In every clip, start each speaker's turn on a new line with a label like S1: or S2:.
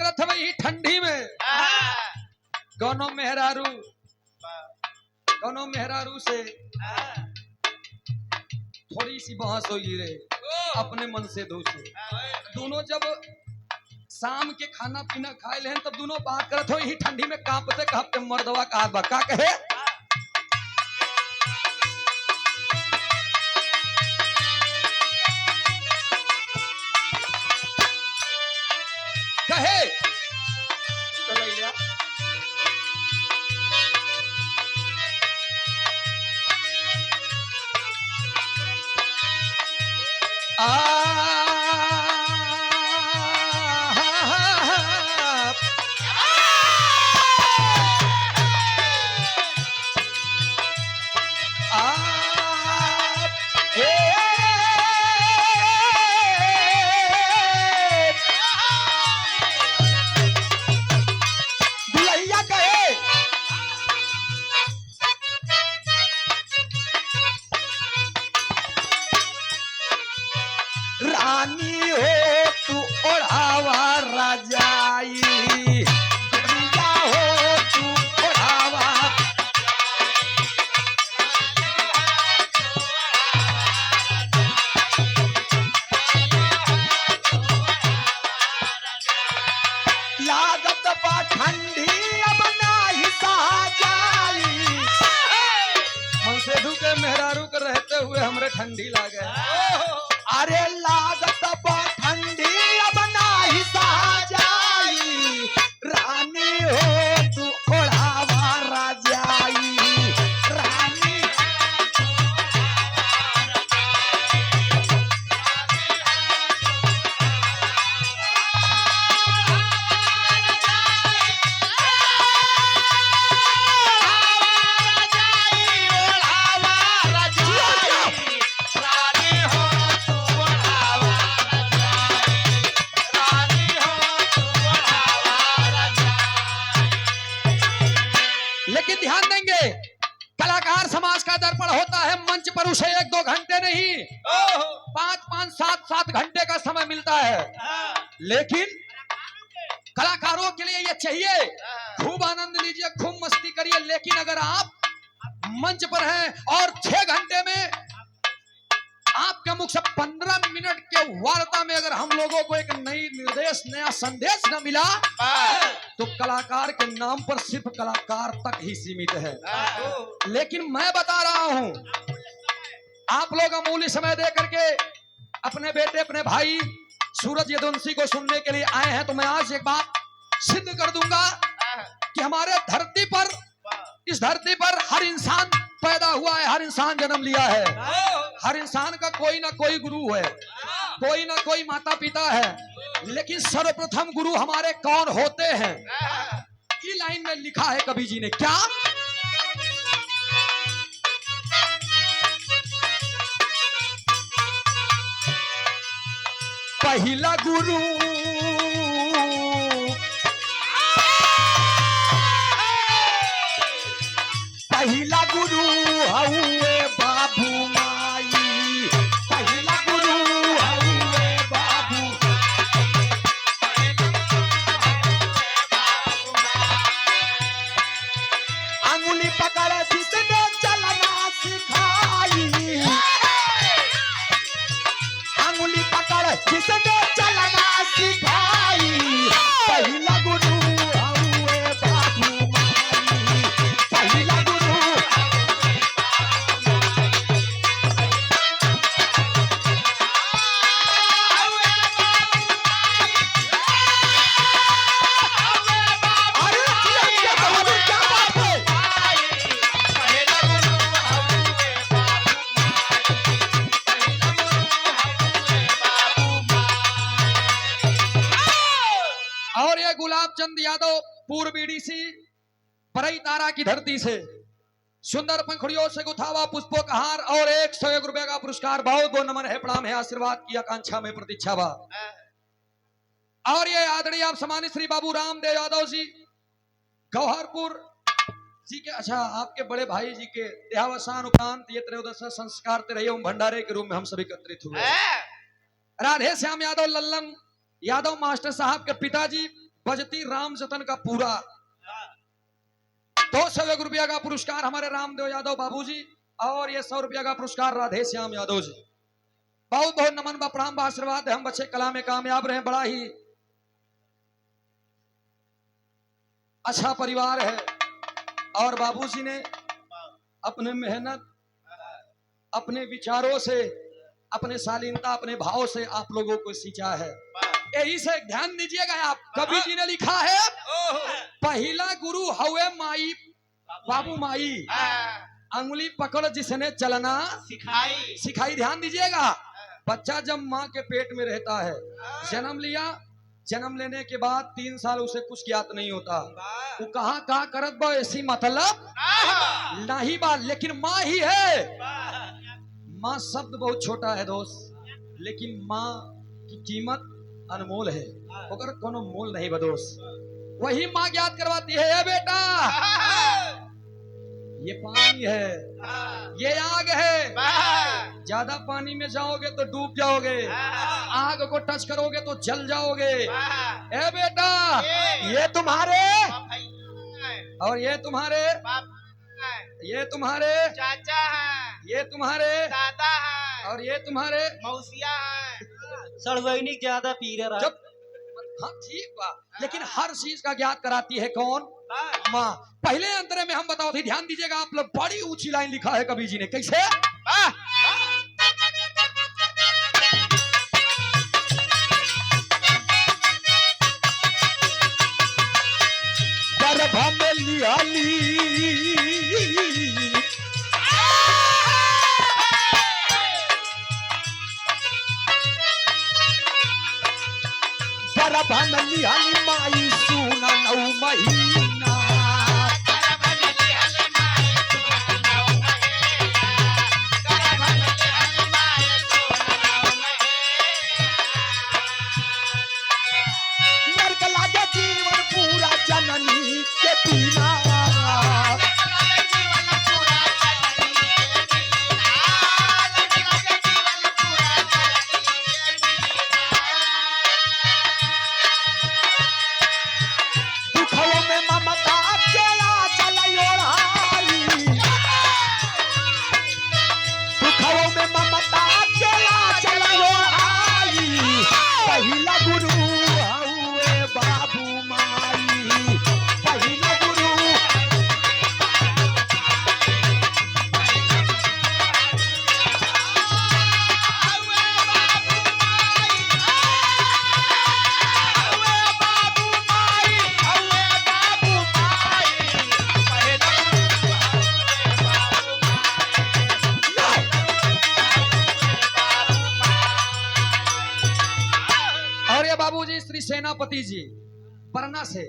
S1: करत वही ठंडी में कौनो मेहरारू से थोड़ी सी बहस हुई रे अपने मन से दोनों जब शाम के खाना पीना खाए ले तब दोनों बात करत हो ही ठंडी में कांपते कांपते मर्दवा का बका कहे कहे रानी हो तू ओढ़ावा राजाई दुनिया हो तू ओढ़ावा लागत बा ठंडी अब नाही सहा जाई मन से धुके मेहरारू के रहते हुए हमरे ठंडी लागे अरे लागत बा ठंडी अब नाही सहा जाई रानी हो तू ओढ़ावा राजाई रानी लेकिन ध्यान देंगे कलाकार समाज का दर्पण होता है मंच पर उसे 1-2 घंटे नहीं 5-5 7-7 घंटे का समय मिलता है लेकिन कलाकारों के लिए ये चाहिए खूब आनंद लीजिए खूब मस्ती करिए लेकिन अगर आप मंच पर हैं और 6 घंटे में आपके मुख से 15 मिनट के वार्ता में अगर हम लोगों को एक नया संदेश न मिला तो कलाकार के नाम पर सिर्फ कलाकार तक ही सीमित है लेकिन मैं बता रहा हूं आप लोग अमूल्य समय दे करके अपने बेटे अपने भाई सूरज यदुवंशी को सुनने के लिए आए हैं तो मैं आज एक बात सिद्ध कर दूंगा कि हमारे धरती पर इस धरती पर हर इंसान पैदा हुआ है हर इंसान जन्म लिया है हर इंसान का कोई ना कोई गुरु है कोई ना कोई माता पिता है लेकिन सर्वप्रथम गुरु हमारे कौन होते हैं ये लाइन में लिखा है कवि जी ने क्या पहला गुरु पहला गुरु हउए बाबू माई पहला गुरु हउए बाबू अंगुली पकड़ जिसने चलना सिखाई अंगुली पकड़ जिसने चलना सिखाई पहला गुरु हउए बाबू माई पहला गुलाब चंद यादव पूर्व बीडीसी परई तारा की धरती से सुंदर पंखुड़ियों से गुथावा पुष्पों का हार और 101 रुपए का पुरस्कार बहुत बहुत नमन है प्रणाम है आशीर्वाद की आकांक्षा में प्रतीक्षा बा और ये आदरणीय आप सम्मानित श्री बाबू रामदेव यादव जी गौहरपुर जी के अच्छा आपके बड़े भाई जी के देहावसान उपरांत ये त्रयोदश संस्कार रहे भंडारे के रूप में हम सभी एकत्रित हुए। राधे श्याम यादव लल्लन यादव मास्टर साहब के पिताजी बजती राम जतन का पूरा। 201 रुपया का पुरस्कार हमारे रामदेव यादव बाबूजी, और ये 100 रुपया का पुरस्कार राधे श्याम यादव जी। बहुत बहुत नमन बा, प्रणाम बा, आशीर्वाद है। हम बच्चे कला में कामयाब रहे। बड़ा ही अच्छा परिवार है, और बाबूजी ने अपने मेहनत, अपने विचारों से, अपने शालीनता, अपने भाव से आप लोगों को सींचा है। यही से ध्यान दीजिएगा। आप कवि जी ने लिखा है, पहला गुरु हवे माई बाबू माई, अंगुली पकड़ जिसने चलना सिखाई। ध्यान दीजिएगा। बच्चा जब माँ के पेट में रहता है, जन्म लिया, जन्म लेने के बाद 3 साल उसे कुछ ज्ञात नहीं होता। वो कहाँ करत बा ऐसी मतलब नहीं बात, लेकिन माँ ही है। माँ शब्द बहुत छोटा है दोस्त, लेकिन माँ की कीमत अनमोल है, अगर कोनो मोल नहीं बदोस। वही माँ ज्ञात करवाती है, ए बेटा ये पानी है, ये आग है, ज्यादा पानी में जाओगे तो डूब जाओगे, आग को टच करोगे तो जल जाओगे। ए बेटा ये तुम्हारे और ये तुम्हारे, ये तुम्हारे
S2: चाचा है,
S1: ये तुम्हारे
S2: दादा है,
S1: और ये तुम्हारे
S2: मौसिया है।
S3: सड़वैनिक ज्यादा पी रहा है।
S1: हाँ ठीक बा, लेकिन हर चीज का ज्ञात कराती है कौन? माँ। पहले अंतरे में हम बताओ थी, ध्यान दीजिएगा आप लोग। बड़ी ऊंची लाइन लिखा है कवि जी ने, कैसे? गर्भ में लियाली गर्भ में लियाली माई सुना 9 महीना। नरक लागे जीवन पूरा जननी के बिना। दुखों में ममता के आंचल ओढ़ाई, दुखों में ममता के आंचल ओढ़ाई। पहिला गुरु हउए बाबू माई, पहिला गुरु। और ये बाबूजी श्री सेनापति जी परना से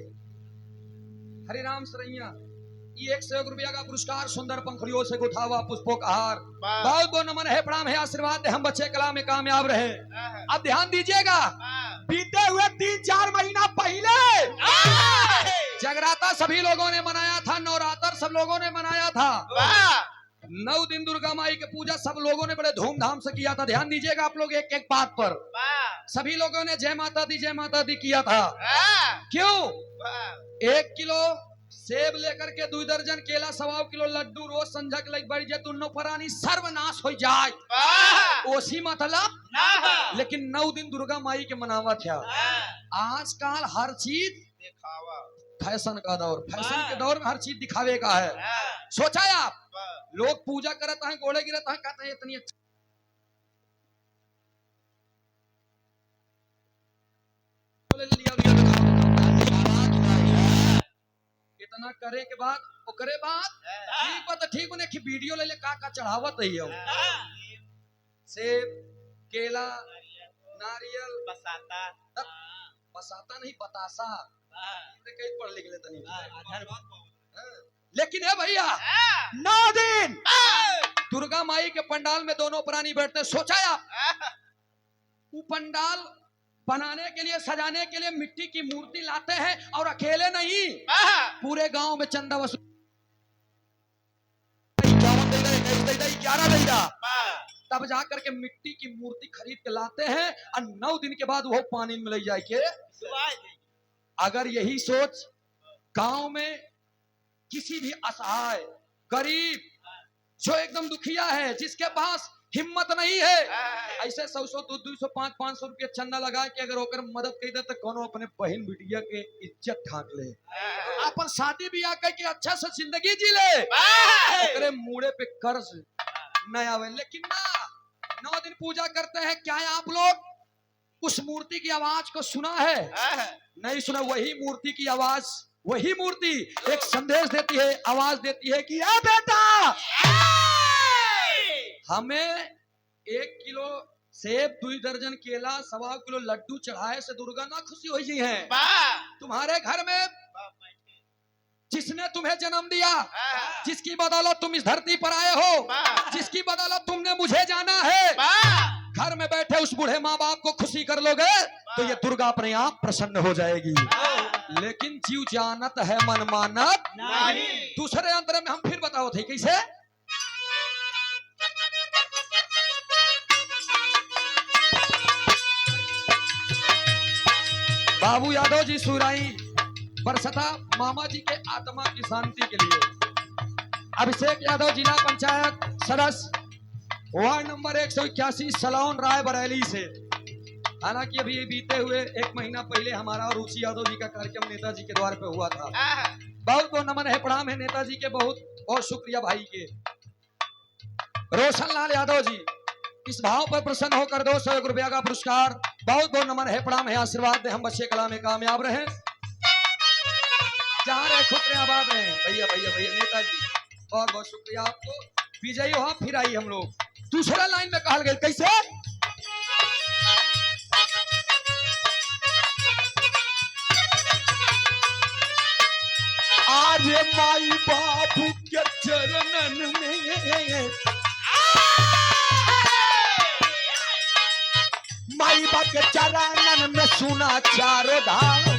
S1: हरिराम सरैया, ये 101 रुपया का पुरस्कार सुंदर पंखुड़ियों से गुथा हुआ पुष्पों का हार। बहुत बहुत नमन है, प्रणाम है, आशीर्वाद है। हम बच्चे कला में कामयाब रहे। अब ध्यान दीजिएगा, बीते हुए 3-4 महीना पहले जगराता सभी लोगों ने मनाया था, नवरात्र सब लोगों ने मनाया था। 9 दिन दुर्गा माई की पूजा सब लोगों ने बड़े धूमधाम से किया था। ध्यान दीजिएगा आप लोग एक एक बात पर। सभी लोगों ने जय माता दी किया था। क्यों? 1 किलो सेब लेकर के 2 दर्जन केला, 1.25 किलो लड्डू रोज संझा के लग बढ़ जैतून फरानी सर्वनाश हो जाए, ओसी मतलब। लेकिन 9 दिन दुर्गा माई के मनावा था। आजकल हर चीज फैशन का दौर, फैशन के दौर में हर चीज दिखावे का है। सोचा है आप, लोग पूजा करता है, घोड़े गिरता है, कहते हैं इतनी अच्छी इतना करे के बाद ओकरे बाद ठीक बात ठीक उन्हें कि वीडियो ले ले का चढ़ावत है हो। सेब, केला, नारियल, बसाता नहीं बतासा, कहीं पढ़ लिख लेता नहीं। लेकिन है भैया 9 दिन दुर्गा माई के पंडाल में दोनों प्राणी बैठते। सोचा आप, वो पंडाल बनाने के लिए, सजाने के लिए मिट्टी की मूर्ति लाते हैं, और अकेले नहीं, पूरे गांव में चंदा वसूल 11 दैदा, तब जाकर के मिट्टी की मूर्ति खरीद के लाते हैं, और 9 दिन के बाद वो पानी में ले जाके अगर यही सोच गांव में किसी भी असहाय गरीब जो एकदम दुखिया है, जिसके पास हिम्मत नहीं है, ऐसे 100-100 200 500 रुपया चंदा लगा के अगर होकर मदद कर दे तो कोनो अपने बहन बिटिया के इज्जत ठाक ले, अपन शादी ब्याह करके अच्छा से जिंदगी जी ले, ओकरे मुड़े पे कर्ज न आवे। लेकिन ना, 9 दिन पूजा करते हैं, क्या है आप लोग उस मूर्ति की आवाज को सुना है? नहीं सुना। वही मूर्ति की आवाज, वही मूर्ति एक संदेश देती है, आवाज देती है कि ए बेटा, हमें 1 किलो सेब, 2 दर्जन केला, 1.25 किलो लड्डू चढ़ाए से दुर्गा ना खुशी हो जी है। तुम्हारे घर में जिसने तुम्हें जन्म दिया, जिसकी बदौलत तुम इस धरती पर आए हो, जिसकी बदौलत तुमने मुझे जाना है, घर में बैठे उस बूढ़े माँ बाप को खुशी कर लोगे तो ये दुर्गा अपने आप प्रसन्न हो जाएगी। लेकिन जीव जानत है मन मानत नहीं। दूसरे अंतर में हम फिर बताओ थे कैसे। बाबू यादव जी सुराई बरसता मामा जी के आत्मा की शांति के लिए अभिषेक यादव जिला पंचायत सदस्य ward number 181 salon Rae Bareli से। हालांकि अभी बीते हुए 1 महीना पहले हमारा और रुचि यादव जी का कार्यक्रम नेताजी के द्वार पे हुआ था। बहुत बहुत नमन है, प्रणाम है नेताजी के, बहुत बहुत शुक्रिया भाई के। रोशन लाल यादव जी इस भाव पर प्रसन्न होकर 201 रुपया का पुरस्कार, बहुत बहुत नमन है, प्रणाम है, आशीर्वाद दे हम बच्चे कला में कामयाब रहे, जहाँ रहे खुद रहे आबाद रहे। भैया भैया भैया नेताजी बहुत बहुत शुक्रिया आपको, विजयी हो फिर आई हम लोग। दूसरा लाइन में कहा गया कैसे। आर्य माई बाबू के चरणन में, माई बाप के चरणन में सुना चारों धाम।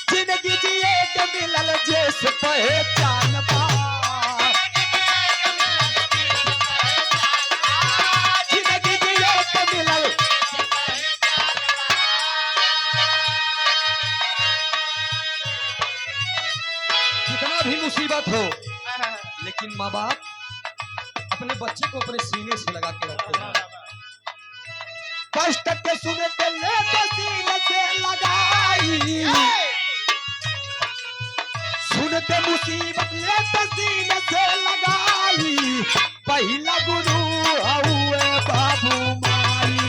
S1: जिंदगी जिए के मिलल जैस पहचान पा, जिंदगी जिए के मिलल कितना भी मुसीबत हो, लेकिन माँ बाप अपने बच्चे को अपने सीने से लगा के रखते हैं। कष्ट के सुने के ले तो सीने से लगाई, सुनते मुसीबत ले तो सीने से लगाई, पहला गुरु हुए बाबू माई।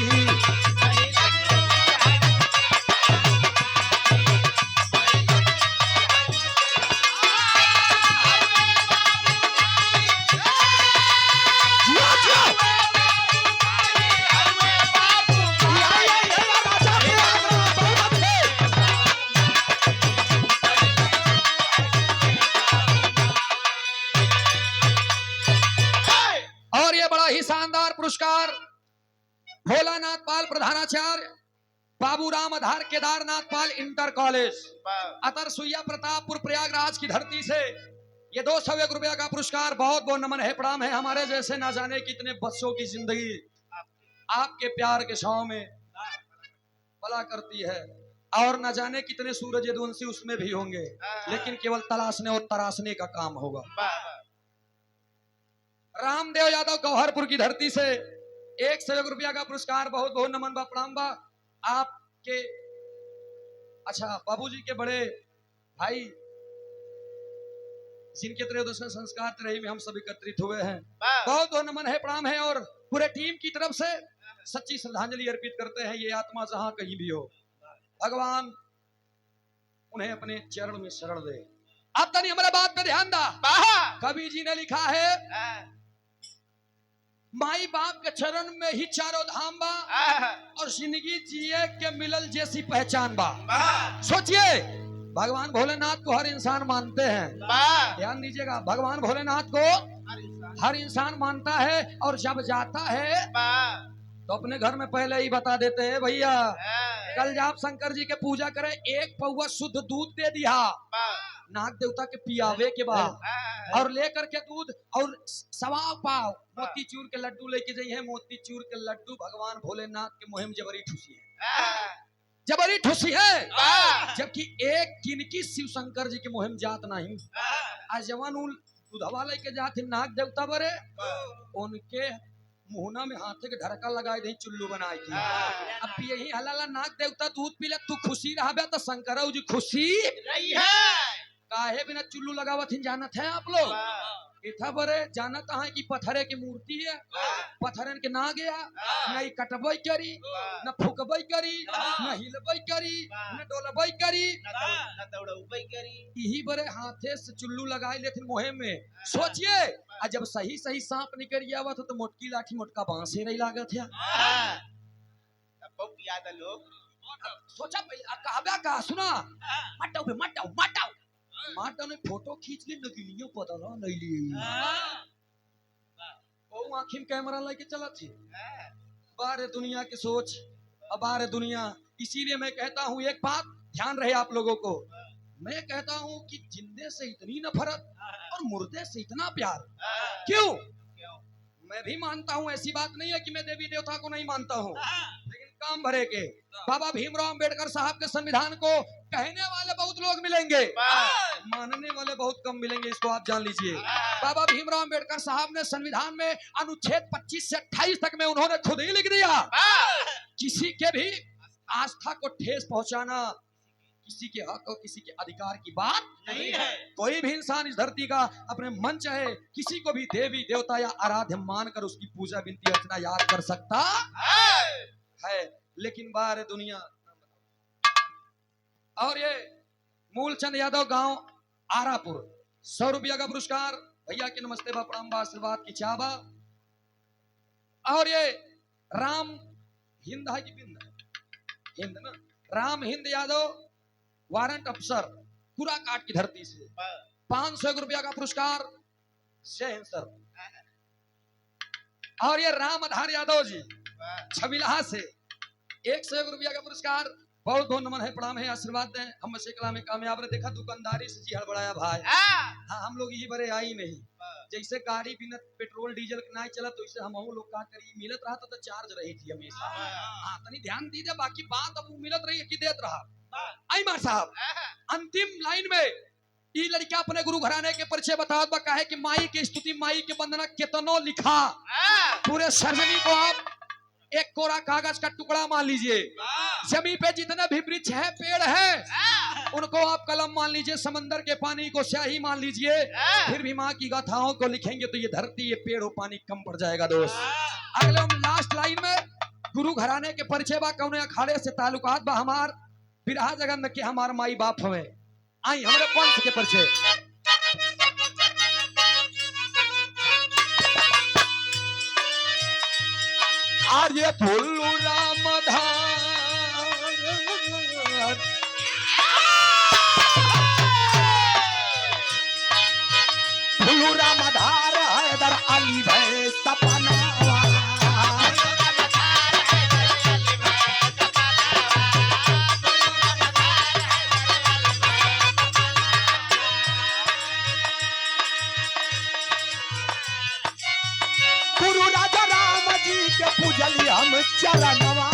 S1: शानदार पुरस्कार भोलानाथ पाल प्रधानाचार्य, बाबूराम आधार केदारनाथ पाल इंटर कॉलेज, अतर सुइया प्रतापपुर प्रयागराज की धरती से ये 201 रुपया का पुरस्कार, बहुत बहुत नमन है, प्रणाम है। हमारे जैसे ना जाने कितने बच्चों की जिंदगी आपके प्यार के छांव में भला करती है, और न जाने कितने सूरज यदुवंशी उसमें भी होंगे, लेकिन केवल तलाशने और तराशने का काम होगा। रामदेव यादव गौहरपुर की धरती से 101 रुपया का पुरस्कार, बहुत बहुत नमन बा, प्रणाम बा आपके। अच्छा, बाबूजी के बड़े भाई जिनके त्रयोदश संस्कार त्रयी में हम सब एकत्रित हुए हैं, बहुत बहुत नमन है, प्रणाम है, और पूरे टीम की तरफ से सच्ची श्रद्धांजलि अर्पित करते हैं। ये आत्मा जहां कहीं भी हो, भगवान उन्हें अपने चरण में शरण दे। अब तनी हमारे बात पे ध्यान दा। कवि जी ने लिखा है, माई बाप के चरण में ही चारों धाम बा, और जिंदगी जिए के मिलल जैसी पहचान बा। सोचिए, भगवान भोलेनाथ को हर इंसान मानते हैं, ध्यान दीजिएगा, भगवान भोलेनाथ को हर इंसान मानता है, और जब जाता है तो अपने घर में पहले ही बता देते हैं, भैया कल जब शंकर जी के पूजा करें 1 पौवा शुद्ध दूध दे दिया, नाग देवता के पियावे के बाद और लेकर के दूध और सवा पाव मोती चूर के लड्डू लेके जाइए। मोती चूर के लड्डू भगवान भोलेनाथ के मुहिम जबरी ठुसी है, जबरी ठुसी है। जबकि एक किनकी शिव शंकर जी की मुहिम जात नहीं। आज जवान दूधवा लेके जाते नाग देवता बरे, उनके मुहना में हाथे के ढरका लगाए दे चुल्लू बनाए थी। अब यही हलाला नाग देवता दूध पीले तू खुशी रहा तो शंकर जी खुशी
S2: रही है।
S1: काहे बिना चुल्लू लगावत ही जानत है आप लोग। इथा बरे जानत है कि पत्थरे की मूर्ति है, पत्थरन के ना गया न कटबई करी न फुकबई करी न हिलबई करी न डोलबई करी
S2: न दौड़बई करी।
S1: यही बरे हाथे से चुल्लू लगाए लेते मोहे में। सोचिए जब सही सही सांप निकल गया तो मोटकी लाठी मोटका बांस ही नहीं लागत है।
S2: बहुत याद है लोग
S1: सोचा कहबा का सुना मटाओ बे मटाओ मटाओ माटा ने फोटो खींच ली नगिनियों पता नहीं ली वो आँखी में कैमरा लेके चला थी। बारे दुनिया की सोच अब बारे दुनिया। इसीलिए मैं कहता हूँ एक बात ध्यान रहे आप लोगों को, मैं कहता हूँ कि जिंदे से इतनी नफरत और मुर्दे से इतना प्यार क्यों? मैं भी मानता हूँ, ऐसी बात नहीं है कि मैं देवी देवता को नहीं मानता हूँ, लेकिन काम भरे के बाबा भीमराव अंबेडकर साहब के संविधान को कहने वाले बहुत लोग मिलेंगे, मानने वाले बहुत कम मिलेंगे, इसको आप जान लीजिए। बाबा भीमराव अंबेडकर साहब ने संविधान में अनुच्छेद 25 से 28 तक में उन्होंने खुद ही लिख दिया, किसी के भी आस्था को ठेस पहुंचाना किसी के हक और किसी के अधिकार की बात नहीं है। कोई भी इंसान इस धरती का अपने मन चाहे किसी को भी देवी देवता या आराध्य मानकर उसकी पूजा विनती अर्चना याद कर सकता है, लेकिन बाहर दुनिया। और ये मूलचंद यादव गांव आरापुर 100 रुपया का पुरस्कार भैया के नमस्ते बा प्रणाम बा आशीर्वाद की चाबा। और ये राम हिंद है कि बिंद हिंद ना, राम हिंद यादव वारंट अफसर पूरा काट की धरती से 500 रुपया का पुरस्कार जय हिंद सर। और ये राम आधार यादव जी छबिलहा से 101 रुपया का पुरस्कार, बहुत बहुत नमन है प्रणाम है आशीर्वाद दें। हम कला में कामयाब रहे, देखा दुकानदारी से जी हड़बड़ाया भाई। हाँ हम लोग यही बड़े आई नहीं, जैसे गाड़ी बिना पेट्रोल डीजल नहीं चला तो इसे हम लोग का करी मिलत रहा तो चार्ज रही थी हमेशा। हाँ तनी ध्यान दीजिए, बाकी बात अब मिलत रही है कि देत रहा। आई मार साहब अंतिम लाइन में ये लड़का अपने गुरु घराने के परिचय बतावत बा है कि माई की स्तुति माई के वंदना कितनो लिखा, पूरे सरजमी को आप एक कोरा कागज का टुकड़ा मान लीजिए। जमीन पे जितने भी वृक्ष है पेड़ है उनको आप कलम मान लीजिए, समंदर के पानी को स्याही मान लीजिए, फिर भी माँ की गाथाओं को लिखेंगे तो ये धरती ये पेड़ और पानी कम पड़ जाएगा दोस्त। अगले हम लास्ट लाइन में गुरु घराने के परिचय बा कौने अखाड़े से ताल्लुकात बा हमार बिरहा जगन के हमार माई बाप हमें आई हमारे वंश के परिचय। आर्य फुल्लू रामधार फुल्लू रामधार हैदर अली भय सपना पूजली हम चरणवा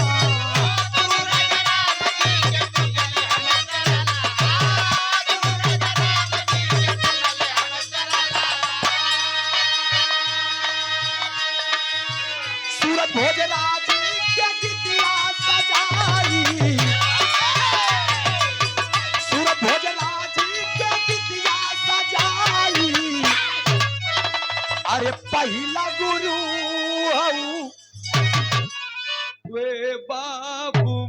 S1: सूरत भोजराज के गीतिया सजाई, सूरत भोजराज के गीतिया सजाई। अरे पहला गुरु वे बाबू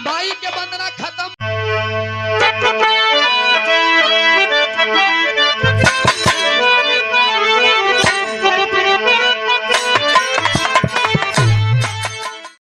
S1: बाई के वंदना खत्म